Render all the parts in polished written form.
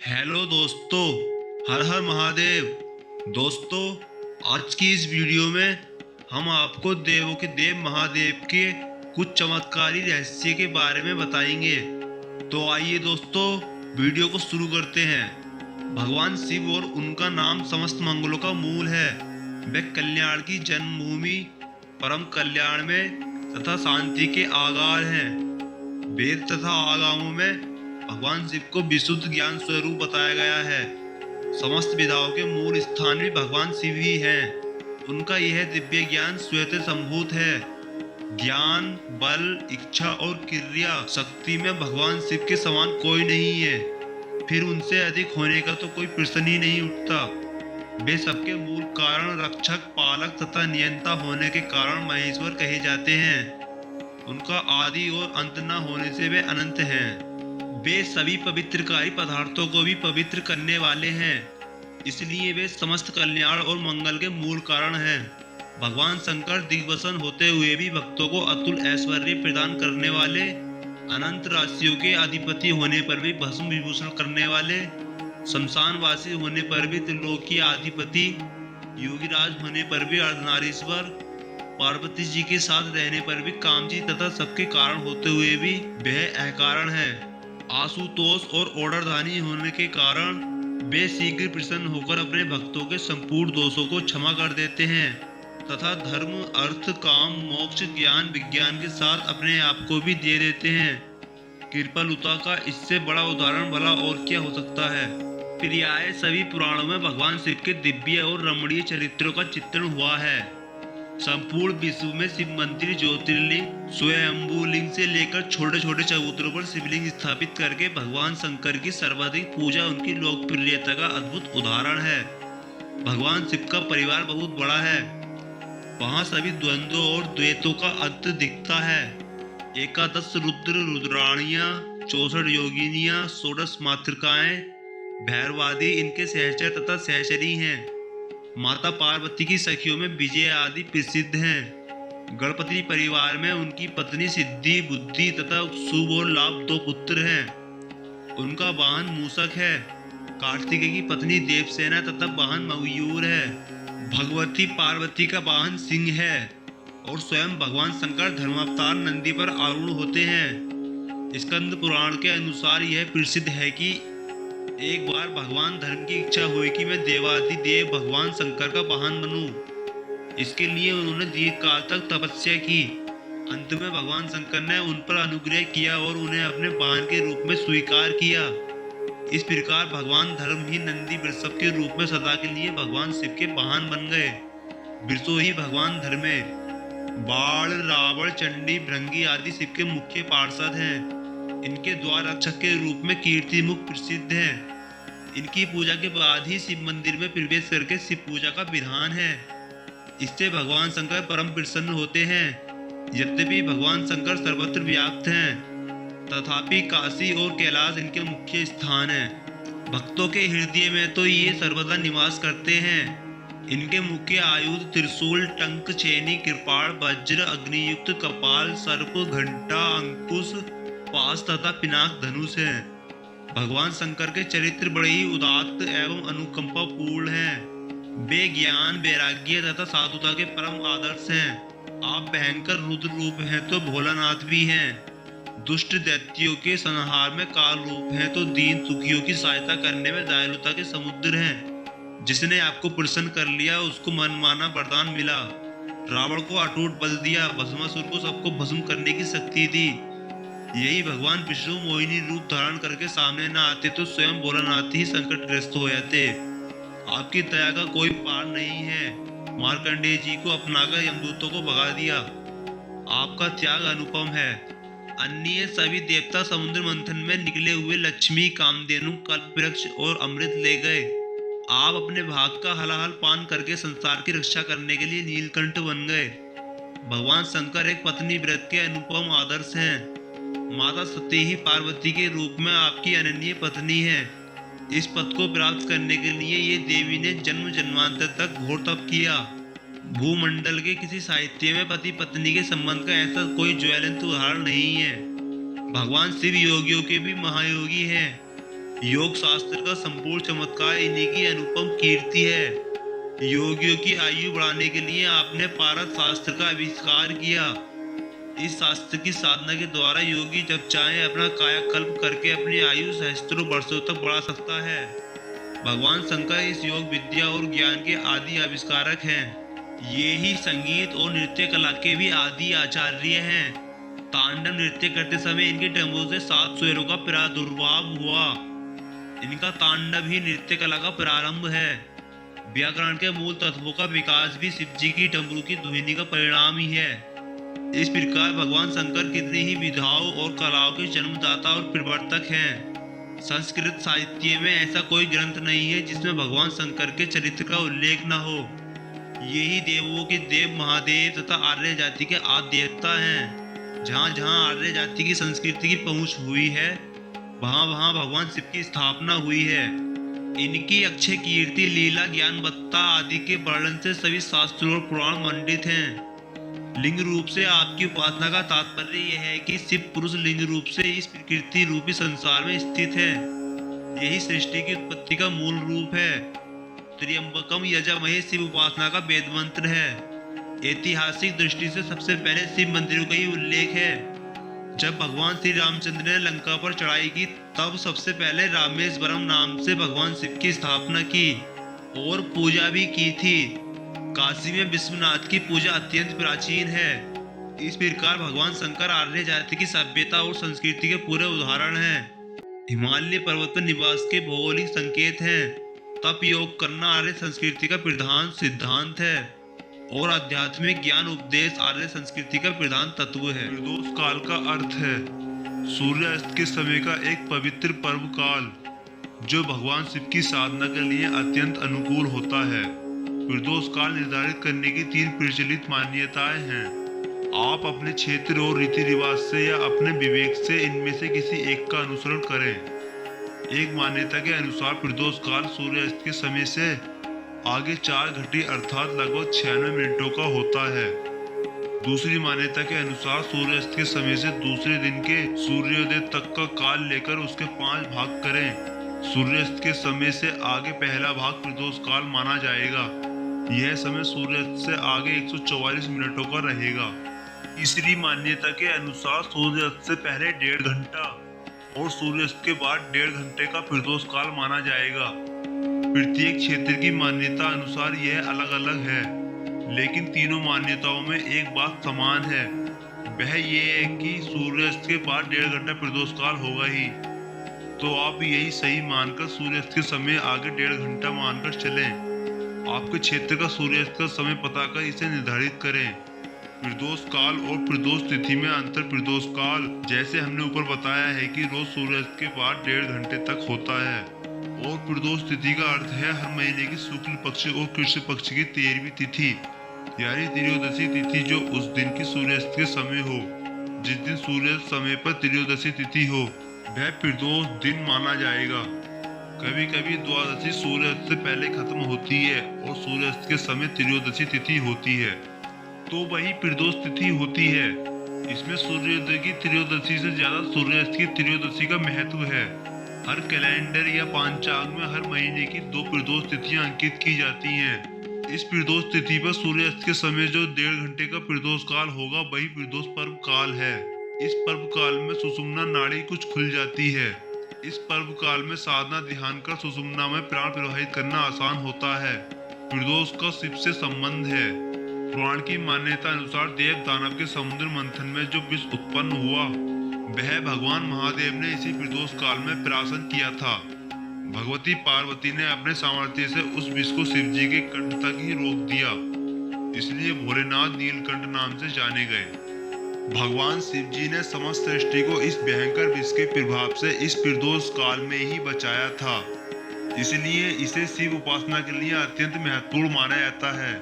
Hello दोस्तों, हर हर महादेव। दोस्तों, आज की इस वीडियो में हम आपको देवों के देव महादेव के कुछ चमत्कारी रहस्य के बारे में बताएंगे। तो आइए दोस्तों, वीडियो को शुरू करते हैं। भगवान शिव और उनका नाम समस्त मंगलों का मूल है। वे कल्याण की जन्मभूमि, परम कल्याण में तथा शांति के आगार हैं। वेद तथा आगमों में भगवान शिव को विशुद्ध ज्ञान स्वरूप बताया गया है। समस्त विधाओं के मूल स्थान भी भगवान शिव ही हैं। उनका यह दिव्य ज्ञान स्वतः संभूत है। ज्ञान, बल, इच्छा और क्रिया शक्ति में भगवान शिव के समान कोई नहीं है। फिर उनसे अधिक होने का तो कोई प्रश्न ही नहीं उठता। वे सबके मूल कारण, रक्षक, पालक तथा नियंता होने के कारण महेश्वर कहे जाते हैं। उनका आदि और अंत न होने से वे अनंत हैं। वे सभी पवित्रकारी पदार्थों को भी पवित्र करने वाले हैं, इसलिए वे समस्त कल्याण और मंगल के मूल कारण हैं। भगवान शंकर दिग्वसन होते हुए भी भक्तों को अतुल ऐश्वर्य प्रदान करने वाले, अनंत राशियों के अधिपति होने पर भी भस्म विभूषण करने वाले, शमशानवासी होने पर भी त्रिलोकी अधिपति, योगीराज होने पर भी अर्धनारीश्वर, पार्वती जी के साथ रहने पर भी कामजी तथा सबके कारण होते हुए भी वह अकारण है। आशुतोष और ओडरधानी होने के कारण वे शीघ्र प्रसन्न होकर अपने भक्तों के संपूर्ण दोषों को क्षमा कर देते हैं तथा धर्म, अर्थ, काम, मोक्ष, ज्ञान, विज्ञान के साथ अपने आप को भी दे देते हैं। कृपालुता का इससे बड़ा उदाहरण भला और क्या हो सकता है। प्रियाय सभी पुराणों में भगवान शिव के दिव्य और रमणीय चरित्रों का चित्रण हुआ है। संपूर्ण विश्व में शिव मंदिर, ज्योतिर्लिंग, स्वयंभू लिंग से लेकर छोटे छोटे चबूतरों पर शिवलिंग स्थापित करके भगवान शंकर की सर्वाधिक पूजा उनकी लोकप्रियता का अद्भुत उदाहरण है। भगवान शिव का परिवार बहुत बड़ा है। वहाँ सभी द्वंद्वों और द्वैतों का अंत दिखता है। एकादश रुद्र, रुद्राणियाँ, 64 योगिनियाँ, 16 मातृकाएं, भैरवादी इनके सहचर तथा सहचरी हैं। माता पार्वती की सखियों में विजय आदि प्रसिद्ध हैं। गणपति परिवार में उनकी पत्नी सिद्धि, बुद्धि तथा शुभ और लाभ 2 पुत्र हैं। उनका वाहन मूषक है। कार्तिकेय की पत्नी देवसेना तथा वाहन मयूर है। भगवती पार्वती का वाहन सिंह है और स्वयं भगवान शंकर धर्मावतार नंदी पर आरूढ़ होते हैं। स्कंद पुराण के अनुसार यह प्रसिद्ध है कि एक बार भगवान धर्म की इच्छा हुई कि मैं देवाधिदेव भगवान शंकर का वाहन बनूं। इसके लिए उन्होंने दीर्घकाल तक तपस्या की। अंत में भगवान शंकर ने उन पर अनुग्रह किया और उन्हें अपने वाहन के रूप में स्वीकार किया। इस प्रकार भगवान धर्म ही नंदी वृषभ के रूप में सदा के लिए भगवान शिव के वाहन बन गए। वृषो ही भगवान धर्मे। बाण, रावण, चंडी, भृंगी आदि शिव के मुख्य पार्षद हैं। इनके द्वार रक्षक के रूप में कीर्ति मुख प्रसिद्ध है। इनकी पूजा के बाद ही शिव मंदिर में प्रवेश करके शिव पूजा का विधान है। इससे भगवान शंकर परम प्रसन्न होते हैं। यद्यपि भगवान शंकर सर्वत्र व्याप्त हैं, तथापि काशी और कैलाश इनके मुख्य स्थान हैं। भक्तों के हृदय में तो ये सर्वदा निवास करते हैं। इनके मुख्य आयुध त्रिशूल, टंक, छेनी, कृपाण, वज्र, अग्नियुक्त कपाल, सर्प, घंटा, अंकुश, पास तथा पिनाक धनुष है। भगवान शंकर के चरित्र बड़े ही उदात्त एवं अनुकंपा पूर्ण हैं। वे ज्ञान, वैराग्य तथा साधुता के परम आदर्श हैं। आप भयंकर रुद्र रूप हैं तो भोलानाथ भी हैं। दुष्ट दैत्यों के संहार में काल रूप हैं तो दीन दुखियों की सहायता करने में दयालुता के समुद्र हैं। जिसने आपको प्रसन्न कर लिया उसको मनमाना वरदान मिला। रावण को अटूट बल दिया, भस्मासुर को सबको भस्म करने की शक्ति दी। यही भगवान विष्णु मोहिनी रूप धारण करके सामने न आते तो स्वयं भोलानाथ ही संकटग्रस्त हो जाते। आपकी दया का कोई पार नहीं है। मार्कंडेय जी को अपनाकर यमदूतों को भगा दिया। आपका त्याग अनुपम है। अन्य सभी देवता समुद्र मंथन में निकले हुए लक्ष्मी, कामधेनु, कल्पवृक्ष और अमृत ले गए। आप अपने भाग का हलाहल पान करके संसार की रक्षा करने के लिए नीलकंठ बन गए। भगवान शंकर एक पत्नी व्रत के अनुपम आदर्श हैं। माता सती ही पार्वती के रूप में आपकी अनन्य पत्नी है। इस पद को प्राप्त करने के लिए ये देवी ने जन्म जन्मांतर तक घोर तप किया। भूमंडल के किसी साहित्य में पति पत्नी के संबंध का ऐसा कोई ज्वलंत उदाहरण नहीं है। भगवान शिव योगियों के भी महायोगी हैं। योग शास्त्र का संपूर्ण चमत्कार इन्हीं की अनुपम कीर्ति है। योगियों की आयु बढ़ाने के लिए आपने पारद शास्त्र का आविष्कार किया। इस शास्त्र की साधना के द्वारा योगी जब चाहे अपना कायाकल्प करके अपनी आयु सहस्त्रों वर्षों तक बढ़ा सकता है। भगवान शंकर इस योग विद्या और ज्ञान के आदि आविष्कारक हैं। ये ही संगीत और नृत्य कला के भी आदि आचार्य हैं। तांडव नृत्य करते समय इनके डमरू से 7 स्वरों का प्रादुर्भाव हुआ। इनका तांडव ही नृत्य कला का प्रारंभ है। व्याकरण के मूल तत्वों का विकास भी शिव जी की डमरू की ध्वनि का परिणाम ही है। इस प्रकार भगवान शंकर कितनी ही विधाओं और कलाओं के जन्मदाता और प्रवर्तक हैं। संस्कृत साहित्य में ऐसा कोई ग्रंथ नहीं है जिसमें भगवान शंकर के चरित्र का उल्लेख न हो। यही देवों के देव महादेव तथा आर्य जाति के आद्य देवता हैं। जहाँ जहाँ आर्य जाति की संस्कृति की पहुँच हुई है, वहाँ वहाँ भगवान शिव की स्थापना हुई है। इनकी अक्षय कीर्ति, लीला, ज्ञानवत्ता आदि के वर्णन से सभी शास्त्रों और पुराण मंडित हैं। लिंग रूप से आपकी उपासना का तात्पर्य यह है कि शिव पुरुष लिंग रूप से इस प्रकृति रूपी संसार में स्थित है। यही सृष्टि की उत्पत्ति का मूल रूप है। त्र्यंबकम यजामहे शिव उपासना का वेद मंत्र है। ऐतिहासिक दृष्टि से सबसे पहले शिव मंदिरों का ही उल्लेख है। जब भगवान श्री रामचंद्र ने लंका पर चढ़ाई की, तब सबसे पहले रामेश्वरम नाम से भगवान शिव की स्थापना की और पूजा भी की थी। काशी में विश्वनाथ की पूजा अत्यंत प्राचीन है। इस प्रकार भगवान शंकर आर्य जाति की सभ्यता और संस्कृति के पूरे उदाहरण हैं। हिमालय पर्वत पर निवास के भौगोलिक संकेत हैं। तप योग करना आर्य संस्कृति का प्रधान सिद्धांत है और आध्यात्मिक ज्ञान उपदेश आर्य संस्कृति का प्रधान तत्व है। प्रदोष काल का अर्थ है सूर्यास्त के समय का एक पवित्र पर्व काल, जो भगवान शिव की साधना के लिए अत्यंत अनुकूल होता है। प्रदोष काल निर्धारित करने की 3 प्रचलित मान्यताएं हैं। आप अपने क्षेत्र और रीति रिवाज से या अपने विवेक से इनमें से किसी एक का अनुसरण करें। एक मान्यता के अनुसार प्रदोष काल सूर्यास्त के समय से आगे 4 घंटे अर्थात लगभग 96 मिनटों का होता है। दूसरी मान्यता के अनुसार सूर्यास्त के समय से दूसरे दिन के सूर्योदय तक का काल लेकर उसके 5 भाग करें। सूर्यास्त के समय से आगे पहला भाग प्रदोष काल माना जाएगा। यह समय सूर्यास्त से आगे 144 मिनटों का रहेगा। तीसरी मान्यता के अनुसार सूर्यास्त से पहले 1.5 घंटा और सूर्यास्त के बाद 1.5 घंटे का प्रदोष काल माना जाएगा। प्रत्येक क्षेत्र की मान्यता अनुसार यह अलग अलग है, लेकिन तीनों मान्यताओं में एक बात समान है। वह यह है कि सूर्यास्त के बाद 1.5 घंटा प्रदोष काल होगा ही। तो आप यही सही मानकर सूर्यास्त के समय आगे 1.5 घंटा मानकर चलें। आपके क्षेत्र का सूर्यास्त का समय पता कर इसे निर्धारित करें। प्रदोष काल और प्रदोष तिथि में अंतर। प्रदोष काल, जैसे हमने ऊपर बताया है, कि रोज सूर्यास्त के बाद 1.5 घंटे तक होता है और प्रदोष तिथि का अर्थ है हर महीने की शुक्ल पक्ष और कृष्ण पक्ष की 13वीं तिथि, यानी त्रयोदशी तिथि, जो उस दिन की सूर्यास्त के समय हो। जिस दिन सूर्यास्त समय पर त्रयोदशी तिथि हो, वह प्रदोष दिन माना जाएगा। कभी कभी द्वादशी सूर्यास्त से पहले खत्म होती है और सूर्यास्त के समय त्रयोदशी तिथि होती है, तो वही प्रदोष तिथि होती है। इसमें सूर्योदय की त्रयोदशी से ज्यादा सूर्यास्त की त्रयोदशी का महत्व है। हर कैलेंडर या पांचांग में हर महीने की 2 प्रदोष तिथियां अंकित की जाती हैं। इस प्रदोष तिथि पर सूर्यास्त के समय जो 1.5 घंटे का प्रदोष काल होगा, वही प्रदोष पर्व काल है। इस पर्व काल में सुषुम्ना नाड़ी कुछ खुल जाती है। इस पर्व काल में साधना ध्यान कर सुषुम्ना में प्राण प्रवाहित करना आसान होता है। प्रदोष का शिव से संबंध है। पुराण की मान्यता अनुसार देव दानव के समुद्र मंथन में जो विष उत्पन्न हुआ, वह भगवान महादेव ने इसी प्रदोष काल में प्राशन किया था। भगवती पार्वती ने अपने सामर्थ्य से उस विष को शिव जी के कंठ तक ही रोक दिया, इसलिए भोलेनाथ नीलकंठ नाम से जाने गए। भगवान शिव जी ने समस्त सृष्टि को इस भयंकर विष के प्रभाव से इस प्रदोष काल में ही बचाया था, इसलिए इसे शिव उपासना के लिए अत्यंत महत्वपूर्ण माना जाता है।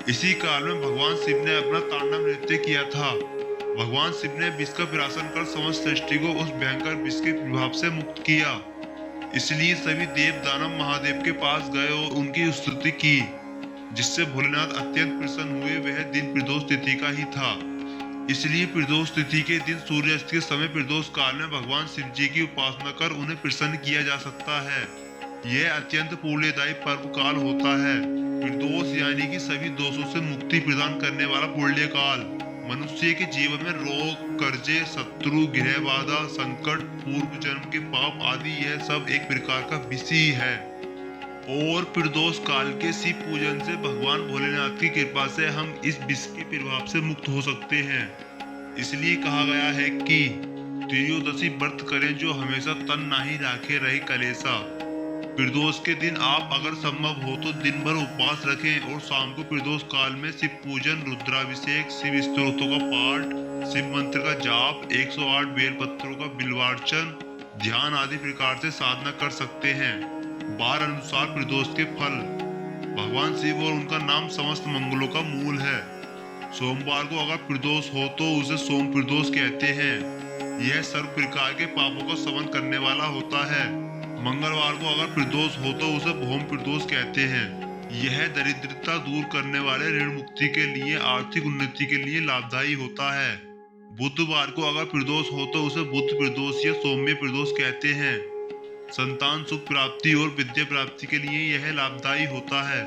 इसी काल में भगवान शिव ने अपना तांडव नृत्य किया था। भगवान शिव ने विष का प्राशन कर समस्त सृष्टि को उस भयंकर विष के प्रभाव से मुक्त किया, इसलिए सभी देव दानव महादेव के पास गए और उनकी स्तुति की, जिससे भोलेनाथ अत्यंत प्रसन्न हुए। वह दिन प्रदोष तिथि का ही था। इसलिए प्रदोष तिथि के दिन सूर्यास्त के समय प्रदोष काल में भगवान शिव जी की उपासना कर उन्हें प्रसन्न किया जा सकता है। यह अत्यंत पुण्यदायी पर्व काल होता है। प्रदोष यानी कि सभी दोषों से मुक्ति प्रदान करने वाला पुण्य काल। मनुष्य के जीवन में रोग, कर्जे, शत्रु, गृह बाधा, संकट, पूर्व जन्म के पाप आदि यह सब एक प्रकार का विष ही है। और प्रदोष काल के शिव पूजन से भगवान भोलेनाथ की कृपा से हम इस विष के प्रभाव से मुक्त हो सकते हैं। इसलिए कहा गया है कि त्रयोदशी व्रत करें जो हमेशा तन नाही राखे रहे कलेसा। प्रदोष के दिन आप अगर संभव हो तो दिन भर उपवास रखें और शाम को प्रदोष काल में शिव पूजन, रुद्राभिषेक, शिव स्तोत्रों का पाठ, शिव मंत्र का जाप, 108 बेल पत्रों का बिल्वार्चन, ध्यान आदि प्रकार से साधना कर सकते हैं। बार अनुसार प्रदोष के फल। भगवान शिव और उनका नाम समस्त मंगलों का मूल है। सोमवार को अगर प्रदोष हो तो उसे सोम प्रदोष कहते हैं। यह सर्व प्रकार के पापों का शमन करने वाला होता है। मंगलवार को अगर प्रदोष हो तो उसे भौम प्रदोष कहते हैं। यह दरिद्रता दूर करने वाले, ऋण मुक्ति के लिए, आर्थिक उन्नति के लिए लाभदायी होता है। बुधवार को अगर प्रदोष हो तो उसे बुध प्रदोष या सौम्य प्रदोष कहते हैं। संतान सुख प्राप्ति और विद्या प्राप्ति के लिए यह लाभदायी होता है।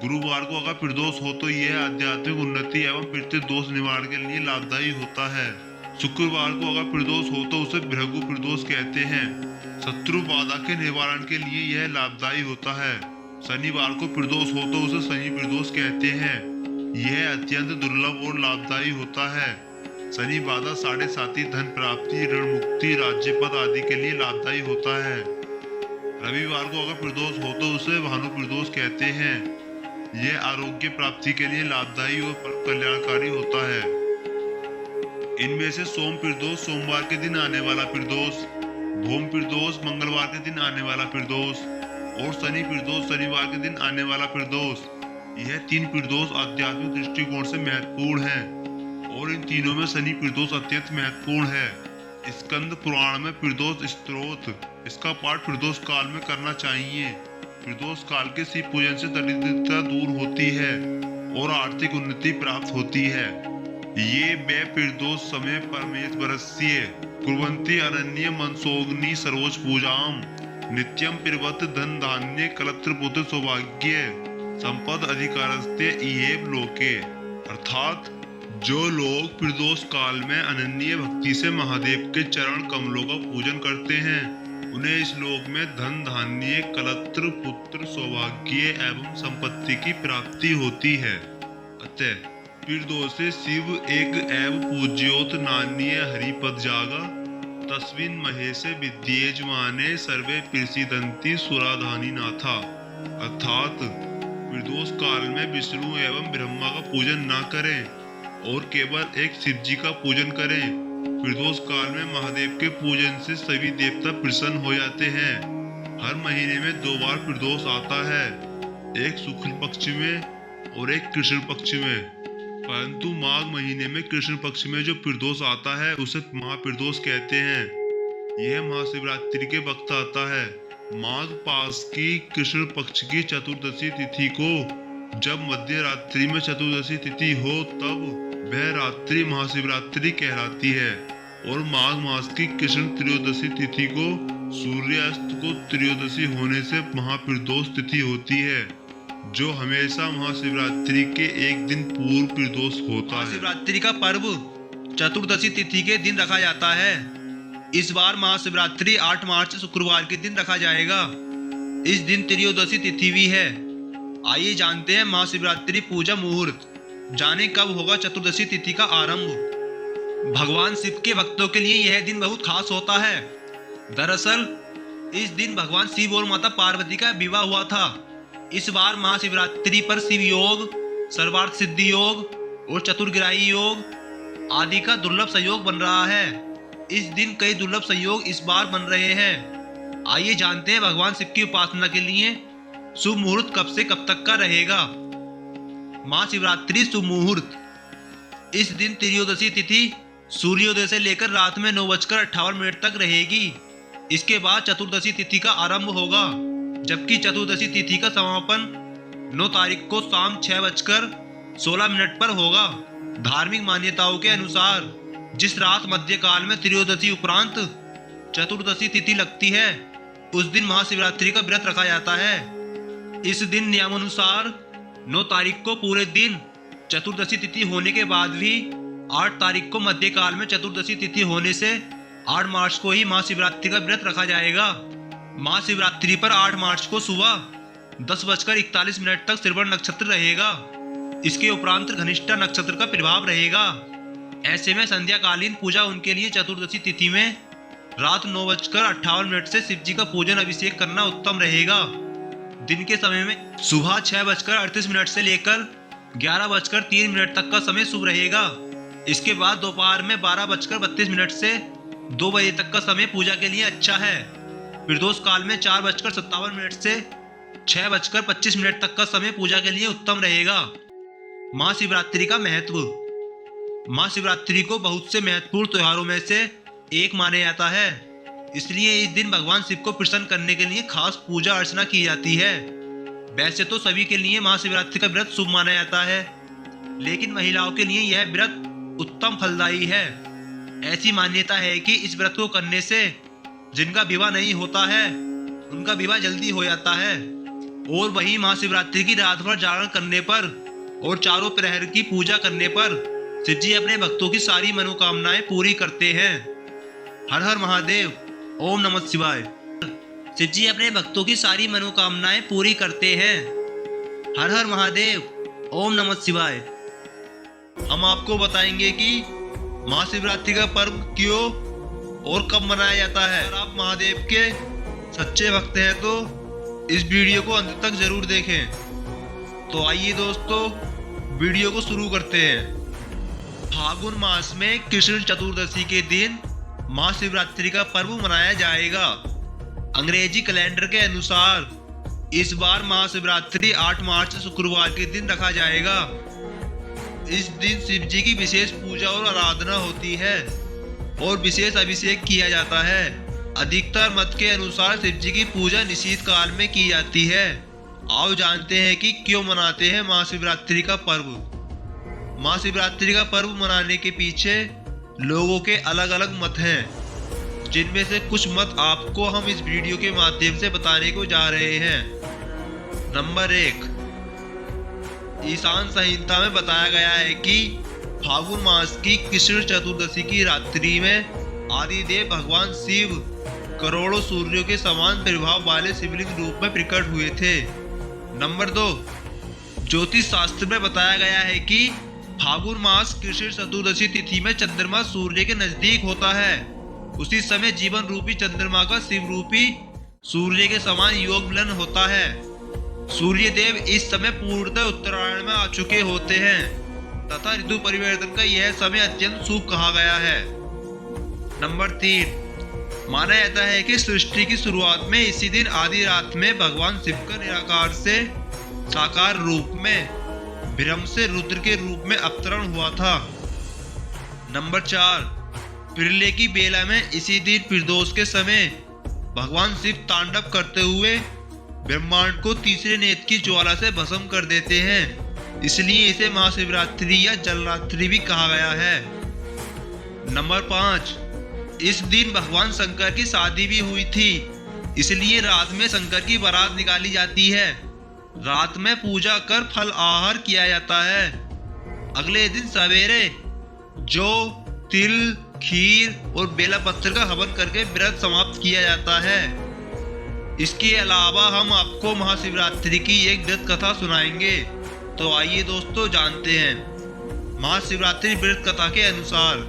गुरुवार को अगर प्रदोष हो तो यह आध्यात्मिक उन्नति एवं पितृ दोष निवारण के लिए लाभदायी होता है। शुक्रवार को अगर प्रदोष हो तो उसे भृगु प्रदोष कहते हैं। शत्रु बाधा के निवारण के लिए यह लाभदायी होता है। शनिवार को प्रदोष हो तो उसे शनि प्रदोष कहते हैं। यह अत्यंत दुर्लभ और लाभदायी होता है। शनि बाधा 7.5 धन प्राप्ति, ऋण मुक्ति, राज्य पद आदि के लिए लाभदायी होता है। रविवार को अगर प्रदोष हो तो उसे भानु प्रदोष कहते हैं। यह आरोग्य प्राप्ति के लिए लाभदायी और परम कल्याणकारी होता है। इनमें से सोम प्रदोष सोमवार के दिन आने वाला प्रदोष, भौम प्रदोष मंगलवार के दिन आने वाला प्रदोष और शनि प्रदोष शनिवार के दिन आने वाला प्रदोष, यह 3 प्रदोष आध्यात्मिक दृष्टिकोण से महत्वपूर्ण है और इन तीनों में शनि प्रदोष अत्यंत महत्वपूर्ण है। स्कंद पुराण में प्रदोष स्तोत्र, इसका पाठ प्रदोष काल में करना चाहिए। प्रदोष काल के शिव पूजन से दरिद्रता दूर होती है और आर्थिक उन्नति प्राप्त होती है। ये वे प्रदोष समय परमेश्वरस्य कुर्वन्ति अरण्य मनसोग्नि सर्वोच्च पूजाम नित्यम पिबत धन धान्य कलत्र पुत्र सौभाग्य संपद अधिकारस्ते इहेव लोके। अर्थात जो लोग प्रदोष काल में अनन्य भक्ति से महादेव के चरण कमलों का पूजन करते हैं उन्हें इस लोक में धन धान्य कलत्र पुत्र सौभाग्य एवं संपत्ति की प्राप्ति होती है। अतः प्रदोषे शिव एक एव पूज्योत नान्य हरिपद जागा तस्मिन् महेशे विद्येजमाने सर्वे प्रसीदन्ति सुराधानी नाथा। अर्थात प्रदोष काल में विष्णु एवं ब्रह्मा का पूजन न करें और केवल एक शिव जी का पूजन करें। प्रदोष काल में महादेव के पूजन से सभी देवता प्रसन्न हो जाते हैं। हर महीने में 2 बार प्रदोष आता है, एक शुक्ल पक्ष में और एक कृष्ण पक्ष में। परंतु माघ महीने में कृष्ण पक्ष में जो प्रदोष आता है उसे महाप्रदोष कहते हैं। यह महाशिवरात्रि के वक्त आता है। माघ पास की कृष्ण पक्ष की चतुर्दशी तिथि को जब मध्य रात्रि में चतुर्दशी तिथि हो तब वह रात्रि महाशिवरात्रि कहलाती है और माघ मास की कृष्ण त्रयोदशी तिथि को सूर्यास्त को त्रयोदशी होने से महाप्रदोष तिथि होती है जो हमेशा महाशिवरात्रि के एक दिन पूर्व प्रदोष होता है। महाशिवरात्रि का पर्व चतुर्दशी तिथि के दिन रखा जाता है। इस बार महाशिवरात्रि 8 मार्च शुक्रवार के दिन रखा जाएगा। इस दिन त्रयोदशी तिथि भी है। आइए जानते हैं महाशिवरात्रि पूजा मुहूर्त। जाने कब होगा चतुर्दशी तिथि का आरंभ। भगवान शिव के भक्तों के लिए यह दिन बहुत खास होता है। दरअसल इस दिन भगवान शिव और माता पार्वती का विवाह हुआ था। इस बार महाशिवरात्रि पर शिव योग, सर्वार्थ सिद्धि योग और चतुर्ग्राही योग आदि का दुर्लभ संयोग बन रहा है। इस दिन कई दुर्लभ संयोग इस बार बन रहे हैं। आइए जानते हैं भगवान शिव की उपासना के लिए शुभ मुहूर्त कब से कब तक का रहेगा। महाशिवरात्रि शुभ मुहूर्त। इस दिन त्रयोदशी तिथि सूर्योदय से लेकर रात में 9:58 तक रहेगी। इसके बाद चतुर्दशी तिथि का आरंभ होगा, जबकि चतुर्दशी तिथि का समापन 9 तारीख को शाम 6:16 पर होगा। धार्मिक मान्यताओं के अनुसार जिस रात मध्यकाल में त्रयोदशी उपरांत चतुर्दशी तिथि लगती है, उस दिन महाशिवरात्रि का व्रत रखा जाता है। इस दिन नियमानुसार 9 तारीख को पूरे दिन चतुर्दशी तिथि होने के बाद भी 8 तारीख को मध्यकाल में चतुर्दशी तिथि होने से 8 मार्च को ही महाशिवरात्रि का व्रत रखा जाएगा। महाशिवरात्रि पर 8 मार्च को सुबह 10:41 तक श्रवण नक्षत्र रहेगा। इसके उपरांत घनिष्ठा नक्षत्र का प्रभाव रहेगा। ऐसे में संध्याकालीन पूजा उनके लिए चतुर्दशी तिथि में रात 9:58 से शिव जी का पूजन अभिषेक करना उत्तम रहेगा। दिन के समय में सुबह 6:38 से लेकर 11:03 तक का समय शुभ रहेगा। इसके बाद दोपहर में 12:32 से 2 बजे तक का समय पूजा के लिए अच्छा है। प्रदोष काल में 4:57 से 6:25 तक का समय पूजा के लिए उत्तम रहेगा। महाशिवरात्रि का महत्व। महाशिवरात्रि को बहुत से महत्वपूर्ण त्योहारों में से एक माना जाता है, इसलिए इस दिन भगवान शिव को प्रसन्न करने के लिए खास पूजा अर्चना की जाती है। वैसे तो सभी के लिए महाशिवरात्रि का व्रत शुभ माना जाता है, लेकिन महिलाओं के लिए यह व्रत उत्तम फलदायी है। ऐसी मान्यता है कि इस व्रत को करने से जिनका विवाह नहीं होता है, उनका विवाह जल्दी हो जाता है। और वहीं महाशिवरात्रि की रात भर जागरण करने पर और चारों प्रहर की पूजा करने पर शिव जी अपने भक्तों की सारी मनोकामनाएं पूरी करते हैं। हर हर महादेव, ओम नमः शिवाय। शिव जी अपने भक्तों की सारी मनोकामनाएं पूरी करते हैं। हर हर महादेव, ओम नमः शिवाय। हम आपको बताएंगे कि महाशिवरात्रि का पर्व क्यों और कब मनाया जाता है। अगर आप महादेव के सच्चे भक्त हैं तो इस वीडियो को अंत तक जरूर देखें। तो आइए दोस्तों, वीडियो को शुरू करते हैं। फागुन मास में कृष्ण चतुर्दशी के दिन महाशिवरात्रि का पर्व मनाया जाएगा। अंग्रेजी कैलेंडर के अनुसार इस बार महाशिवरात्रि 8 मार्च शुक्रवार के दिन रखा जाएगा। इस दिन शिव जी की विशेष पूजा और आराधना होती है और विशेष अभिषेक किया जाता है। अधिकतर मत के अनुसार शिव जी की पूजा निशीत काल में की जाती है। आओ जानते हैं कि क्यों मनाते हैं महाशिवरात्रि का पर्व। महाशिवरात्रि का पर्व मनाने के पीछे लोगों के अलग अलग मत हैं, जिनमें से कुछ मत आपको हम इस वीडियो के माध्यम से बताने को जा रहे हैं। नंबर 1, ईशान संहिता में बताया गया है कि फागुन मास की कृष्ण चतुर्दशी की रात्रि में आदिदेव भगवान शिव करोड़ों सूर्यों के समान प्रभाव वाले शिवलिंग रूप में प्रकट हुए थे। नंबर 2, ज्योतिष शास्त्र में बताया गया है कि फागुन मास कृष्ण चतुर्दशी तिथि में चंद्रमा सूर्य के नजदीक होता है। उसी समय जीवन रूपी चंद्रमा का शिव रूपी सूर्य के समान योग मिलन होता है। सूर्य देव इस समय पूर्णतः उत्तरायण में आ चुके होते हैं तथा ऋतु परिवर्तन का यह समय अत्यंत शुभ कहा गया है। नंबर 3, माना जाता है कि सृष्टि की शुरुआत में इसी दिन आधी रात में भगवान शिव का निराकार से साकार रूप में ब्रह्म से रुद्र के रूप में अवतरण हुआ था। नंबर 4, प्रलय की बेला में इसी दिन प्रदोष के समय भगवान शिव तांडव करते हुए ब्रह्मांड को तीसरे नेत्र की ज्वाला से भस्म कर देते हैं, इसलिए इसे महाशिवरात्रि या जलरात्रि भी कहा गया है। नंबर 5, इस दिन भगवान शंकर की शादी भी हुई थी, इसलिए रात में शंकर की बारात निकाली जाती है। रात में पूजा कर फल आहार किया जाता है। अगले दिन सवेरे जौ, तिल, खीर और बेला पत्थर का हवन करके व्रत समाप्त किया जाता है। इसके अलावा हम आपको महाशिवरात्रि की एक व्रत कथा सुनाएंगे। तो आइए दोस्तों जानते हैं। महाशिवरात्रि व्रत कथा के अनुसार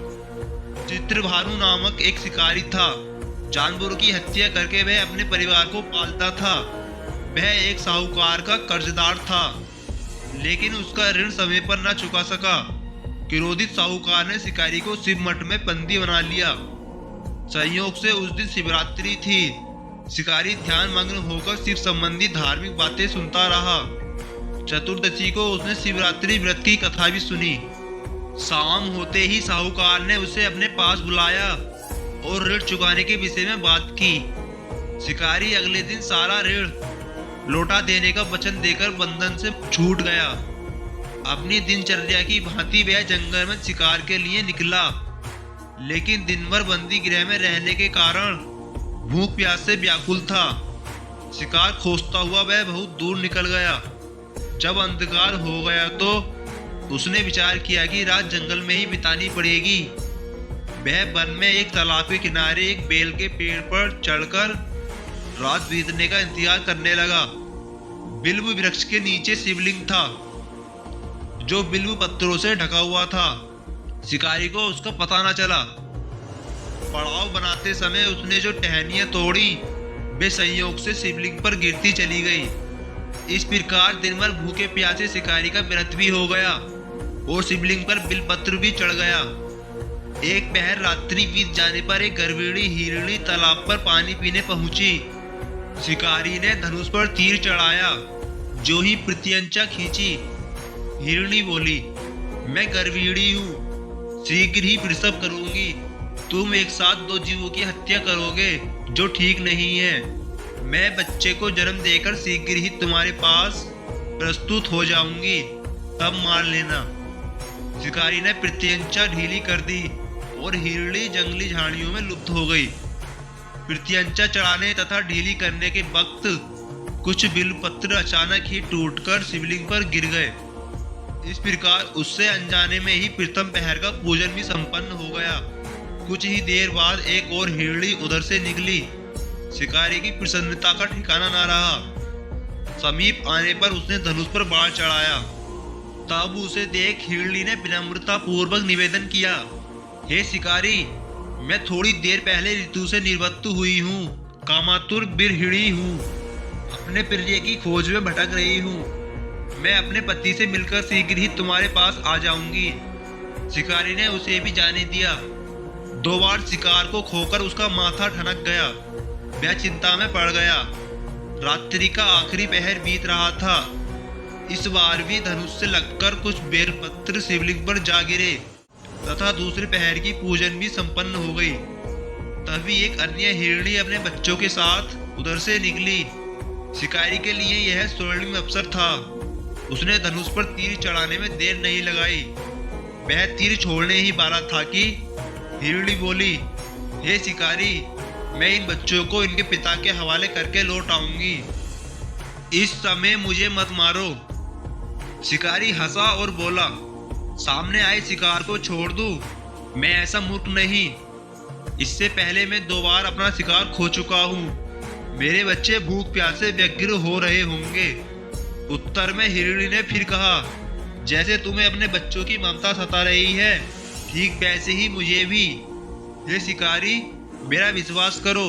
चित्रभानु नामक एक शिकारी था। जानवरों की हत्या करके वह अपने परिवार को पालता था। वह एक साहूकार का कर्जदार था, लेकिन उसका ऋण समय पर न चुका सका। क्रोधित साहूकार ने शिकारी को शिव मठ में बंदी बना लिया। संयोग से उस दिन शिवरात्रि थी। शिकारी ध्यान मग्न होकर शिव संबंधी धार्मिक बातें सुनता रहा। चतुर्दशी को उसने शिवरात्रि व्रत की कथा भी सुनी। शाम होते ही साहूकार ने उसे अपने पास बुलाया और ऋण चुकाने के विषय में बात की। शिकारी अगले दिन सारा ऋण लौटा देने का वचन देकर बंधन से छूट गया। अपनी दिनचर्या की भांति वह जंगल में शिकार के लिए निकला, लेकिन दिन भर बंदी गृह में रहने के कारण भूख प्यास से व्याकुल था। शिकार खोजता हुआ वह बहुत दूर निकल गया। जब अंधकार हो गया तो उसने विचार किया कि रात जंगल में ही बितानी पड़ेगी। वह वन में एक तालाब के किनारे एक बेल के पेड़ पर चढ़कर रात बीतने का इंतजार करने लगा। बिल्व वृक्ष के नीचे शिवलिंग था, जो बिल्व पत्थरों से ढका हुआ था। शिकारी को उसका पता न चला। पड़ाव बनाते समय उसने जो टहनियां तोड़ी वे संयोग से शिवलिंग पर गिरती चली गई। इस प्रकार दिन भर भूखे प्यासे शिकारी का व्रत भी हो गया और शिवलिंग पर बिलपत्र भी चढ़ गया। एक पहर रात्रि बीत जाने पर एक गर्भिणी हिरणी तालाब पर पानी पीने पहुंची। शिकारी ने धनुष पर तीर चढ़ाया। जो ही प्रत्यंचा खींची, हिरणी बोली, मैं गर्भिणी हूँ, शीघ्र ही प्रसव करूंगी। तुम एक साथ दो जीवों की हत्या करोगे, जो ठीक नहीं है। मैं बच्चे को जन्म देकर शीघ्र ही तुम्हारे पास प्रस्तुत हो जाऊंगी, तब मार लेना। शिकारी ने प्रत्यंचा ढीली कर दी और हिरणी जंगली झाड़ियों में लुप्त हो गई। प्रत्यंचा चढ़ाने तथा ढीली करने के वक्त कुछ बिलपत्र अचानक ही टूटकर शिवलिंग पर गिर गए। इस प्रकार उससे अनजाने में ही प्रथम पहर का पूजन भी संपन्न हो गया। कुछ ही देर बाद एक और हिरणी उधर से निकली। शिकारी की प्रसन्नता का ठिकाना न रहा। समीप आने पर उसने धनुष पर बाण चढ़ाया। तब उसे देख हिरणी ने विनम्रता पूर्वक निवेदन किया, हे शिकारी, मैं थोड़ी देर पहले ऋतु से निर्वृत्त हुई हूँ, कामातुर बिरहिणी हूँ, अपने प्रिय की खोज में भटक रही हूँ। मैं अपने पति से मिलकर शीघ्र ही तुम्हारे पास आ जाऊंगी। शिकारी ने उसे भी जाने दिया। 2 बार शिकार को खोकर उसका माथा ठनक गया। वह चिंता में पड़ गया। रात्रि का आखिरी पहर बीत रहा था। इस बार भी धनुष से लगकर कुछ बेलपत्र शिवलिंग पर जा गिरे तथा दूसरे पहर की पूजन भी संपन्न हो गई। तभी एक अन्य हिरणी अपने बच्चों के साथ उधर से निकली। शिकारी के लिए यह स्वर्णिम अवसर था। उसने धनुष पर तीर चढ़ाने में देर नहीं लगाई। वह तीर छोड़ने ही वाला था कि हिरणी बोली, हे शिकारी, मैं इन बच्चों को इनके पिता के हवाले करके लौट आऊंगी। इस समय मुझे मत मारो। शिकारी हंसा और बोला, सामने आए शिकार को छोड़ दूं? मैं ऐसा मूर्ख नहीं। इससे पहले मैं 2 बार अपना शिकार खो चुका हूँ। मेरे बच्चे भूख प्यासे व्यग्र हो रहे होंगे। उत्तर में हिरणी ने फिर कहा, जैसे तुम्हें अपने बच्चों की ममता सता रही है, ठीक वैसे ही मुझे भी। हे शिकारी, मेरा विश्वास करो,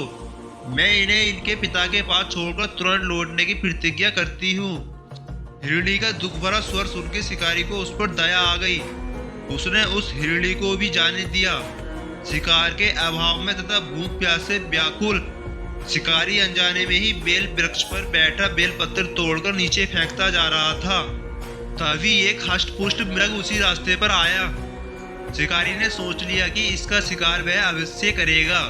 मैं इन्हें इनके पिता के पास छोड़कर तुरंत लौटने की प्रतिज्ञा करती हूँ। हिरणी का दुख भरा स्वर सुनकर शिकारी को उस पर दया आ गई। उसने उस हिरणी को भी जाने दिया। शिकार के अभाव में तथा भूख प्यास से व्याकुल शिकारी अनजाने में ही बेल वृक्ष पर बैठा बेलपत्र तोड़कर नीचे फेंकता जा रहा था। तभी एक हष्टपुष्ट मृग उसी रास्ते पर आया। शिकारी ने सोच लिया कि इसका शिकार वह अवश्य करेगा।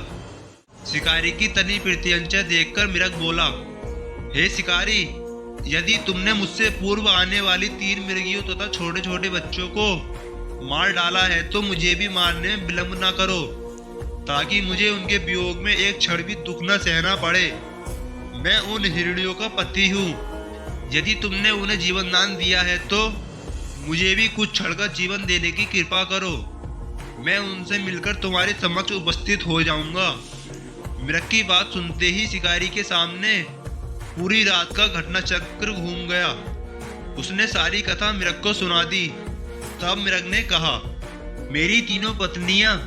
शिकारी की तनी प्रत्यंचा देखकर मृग बोला, हे शिकारी, यदि तुमने मुझसे पूर्व आने वाली 3 मृगियों तथा छोटे छोटे बच्चों को मार डाला है तो मुझे भी मारने में विलंब न करो, ताकि मुझे उनके वियोग में एक क्षण भी दुख न सहना पड़े। मैं उन हिरणियों का पति हूँ। यदि तुमने उन्हें जीवन दान दिया है तो मुझे भी कुछ क्षण का जीवन देने की कृपा करो। मैं उनसे मिलकर तुम्हारे समक्ष उपस्थित हो जाऊंगा। मृग की बात सुनते ही शिकारी के सामने पूरी रात का घटना चक्र घूम गया। उसने सारी कथा मृग को सुना दी। तब मृग ने कहा, मेरी 3 पत्नियां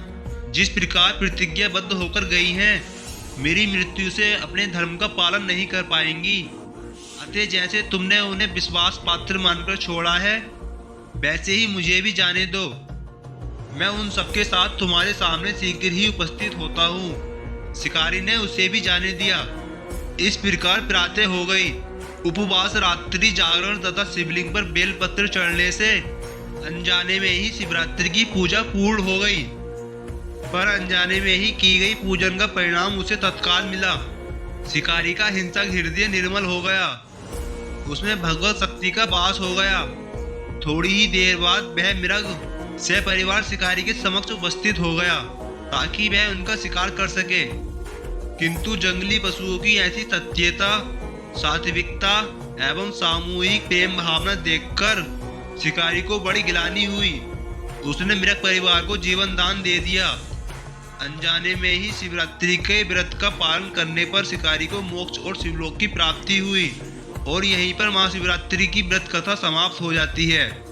जिस प्रकार प्रतिज्ञाबद्ध होकर गई हैं, मेरी मृत्यु से अपने धर्म का पालन नहीं कर पाएंगी। अतः जैसे तुमने उन्हें विश्वास पात्र मानकर छोड़ा है, वैसे ही मुझे भी जाने दो। मैं उन सबके साथ तुम्हारे सामने शीघ्र ही उपस्थित होता हूँ। शिकारी ने उसे भी जाने दिया। इस प्रकार प्रातः हो गई। उपवास, रात्रि जागरण तथा शिवलिंग पर बेलपत्र चढ़ने से अनजाने में ही शिवरात्रि की पूजा पूर्ण हो गई। पर अनजाने में ही की गई पूजन का परिणाम उसे तत्काल मिला। शिकारी का हिंसक हृदय निर्मल हो गया। उसमें भगवत शक्ति का वास हो गया। थोड़ी ही देर बाद वह मृग सपरिवार शिकारी के समक्ष उपस्थित हो गया ताकि वह उनका शिकार कर सके। किंतु जंगली पशुओं की ऐसी सत्यता, सात्विकता एवं सामूहिक प्रेम भावना देखकर शिकारी को बड़ी गिलानी हुई। उसने मृग परिवार को जीवन दान दे दिया। अनजाने में ही शिवरात्रि के व्रत का पालन करने पर शिकारी को मोक्ष और शिवलोक की प्राप्ति हुई और यहीं पर महाशिवरात्रि की व्रत कथा समाप्त हो जाती है।